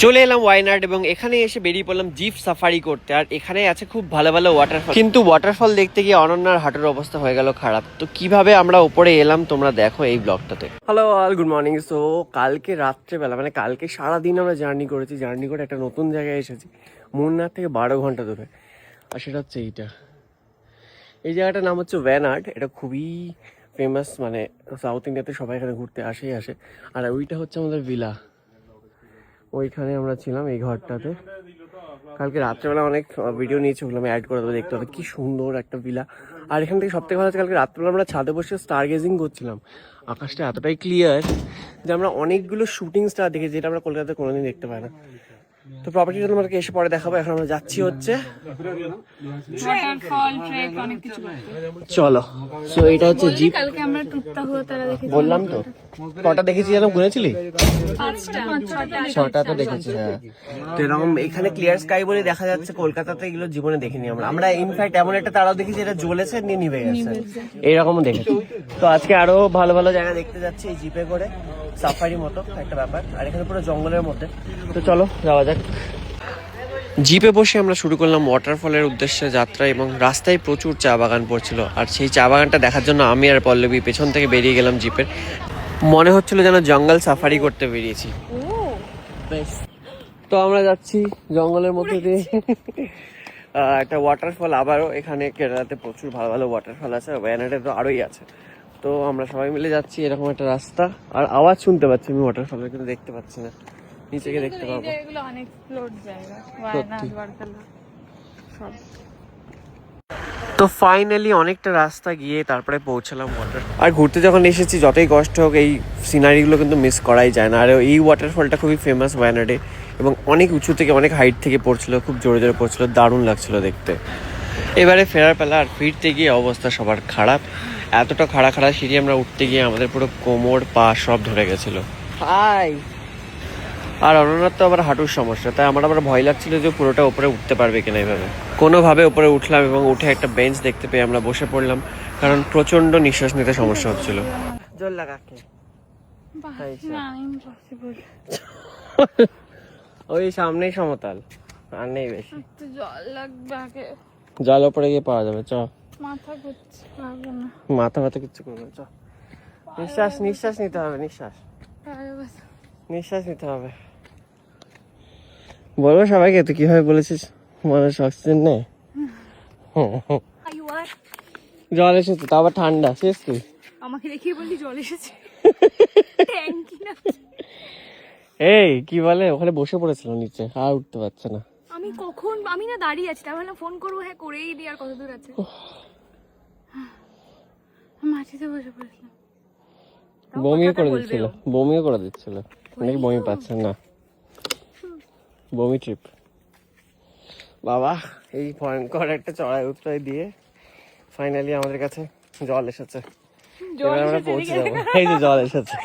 চলে এলাম ওয়াইনাড এবং এখানে এসে বেরিয়ে পড়লাম জিপ সাফারি করতে। আর এখানে আছে খুব ভালো ভালো ওয়াটারফল, কিন্তু ওয়াটারফল দেখতে গিয়ে অনন্যার হাঁটুর অবস্থা হয়ে গেল খারাপ। তো কিভাবে আমরা উপরে এলাম তোমরা দেখো এই ব্লগটাতে। Hello all, good morning. So কালকে রাত্রেবেলা মানে কালকে সারাদিন আমরা জার্নি করেছি, জার্নি করে একটা নতুন জায়গায় এসেছি মুন্নার থেকে 12 ঘন্টা দূরে। আর সেটা হচ্ছে এই জায়গাটার নাম হচ্ছে ওয়াইনাড। এটা খুবই ফেমাস, মানে সাউথ ইন্ডিয়াতে সবাই এখানে ঘুরতে আসে। আর ওইটা হচ্ছে আমাদের ভিলা, ওইখানে আমরা ছিলাম এই ঘরটাতে। কালকে রাত্রেবেলা অনেক ভিডিও নিয়েছি, ওগুলো আমি অ্যাড করে দেবো, দেখতে হবে কি সুন্দর একটা ভিলা। আর এখান থেকে সবথেকে ভালো হচ্ছে কালকে রাত্রেবেলা আমরা ছাদে বসে স্টার গেজিং করছিলাম। আকাশটা এতটাই ক্লিয়ার যে আমরা অনেকগুলো শুটিং স্টার দেখেছি, যেটা আমরা কলকাতাতে কোনোদিন দেখতে পাই না। তো প্রপার্টিটা তোমাকে এসে পরে দেখাবো। এখন আমরা যাচ্ছি হচ্ছে চলো। সো এটা হচ্ছে জিপ, বললাম তো কটা দেখেছি যেন গুনেছিলি, 6টা তো দেখেছি। হ্যাঁ, তো এরকম এখানে ক্লিয়ার স্কাই বলে দেখা যাচ্ছে, কলকাতাতে এগুলো জীবনে দেখিনি আমরা ইনফ্যাক্ট এমন একটা তারাও দেখেছি যেটা জ্বলেছে নিয়ে নিভে গেছে, এইরকমও দেখেছি। তো আজকে আরো ভালো ভালো জায়গা দেখতে যাচ্ছি এই জিপে করে, সাফারি মতো একটা ব্যাপার। আর এখানে পুরো জঙ্গলের মধ্যে। তো চলো যাওয়া যাক। জিপে বসে আমরা শুরু করলাম ওয়াটারফলের উদ্দেশ্যে যাত্রা, এবং রাস্তায় প্রচুর চা বাগান পড়ছিল। আর সেই চা বাগানটা দেখার জন্য আমি আর পল্লবী পেছন থেকে বেরিয়ে গেলাম জিপের। মনে হচ্ছিল যেন জঙ্গল সাফারি করতে বেরিয়েছি। তো আমরা যাচ্ছি জঙ্গলের মধ্যে দিয়ে একটা ওয়াটারফল। আবারও এখানে কেরালাতে প্রচুর ভালো ভালো ওয়াটারফল আছে, ওয়াইনাডে তো আরোই আছে। তো আমরা সবাই মিলে যাচ্ছি, এরকম একটা রাস্তা। আর আওয়াজ শুনতে পাচ্ছি আমি ওয়াটারফলের, কিন্তু দেখতে পাচ্ছি না, নিচে গিয়ে দেখতে পাবো। তো ফাইনালি অনেকটা রাস্তা গিয়ে তারপরে পৌঁছালাম ওয়াটার। আর ঘুরতে যখন এসেছি যতই কষ্ট হোক এই সিনারিগুলো কিন্তু মিস করাই যায় না। আর এই ওয়াটারফলটা খুবই ফেমাস ওয়াইনাডে, এবং অনেক উঁচু থেকে অনেক হাইট থেকে পড়ছিল, খুব জোরে জোরে পড়ছিল, দারুণ লাগছিল দেখতে। এবারে ফেরার পালা, আর ফিরতে গিয়ে অবস্থা সবার খারাপ। এতটা খাড়া খাড়া সিঁড়ি আমরা উঠতে গিয়ে আমাদের পুরো কোমর পা সব ধরে গেছিলো। হাই। আর অনন্যার তো আবার হাঁটুর সমস্যা, তাই আমার আবার ভয় লাগছিল যে পুরোটা উপরে উঠতে পারবে কিনা। এইভাবে কোনোভাবে উপরে উঠলাম এবং উঠে একটা বেঞ্চ দেখতে পেয়ে আমরা বসে পড়লাম, কারণ প্রচন্ড নিঃশ্বাস নিতে সমস্যা হচ্ছিল। জল লাগাকে ওই সামনেই সমতল, আর নেই বেশি। জল লাগবে, জল উপরে গিয়ে পাওয়া যাবে। চ, মাথা ব্যথা কিচ্ছু করবে। চ, নিঃশ্বাস নিতে হবে, নিঃশ্বাস নিতে হবে। বলবো সবাইকে তুই কিভাবে বলেছিস মানুষ অক্সিজেন নেই। জল এসেছে, তা আবার ঠান্ডা। শেষ তুই আমাকে দেখিয়ে বললি জল এসেছে। এই কি বলে, ওখানে বসে পড়েছিল নিচে, আর উঠতে পারছে না। আমি না দাঁড়িয়ে আছি, তাহলে ফোন করবো। হ্যাঁ, করেই দিই। আর কত দূর আছে? মাটিতে বসে পড়েছিলাম। বমিও করে দিচ্ছিল নাকি বমি পাচ্ছে না, বমি ট্রিপ। বাবা, এই ভয়ঙ্কর একটা চড়াই উতরাই দিয়ে ফাইনালি আমাদের কাছে জল এসেছে। এবার আমরা পৌঁছে যাবো। এই যে জল এসেছে।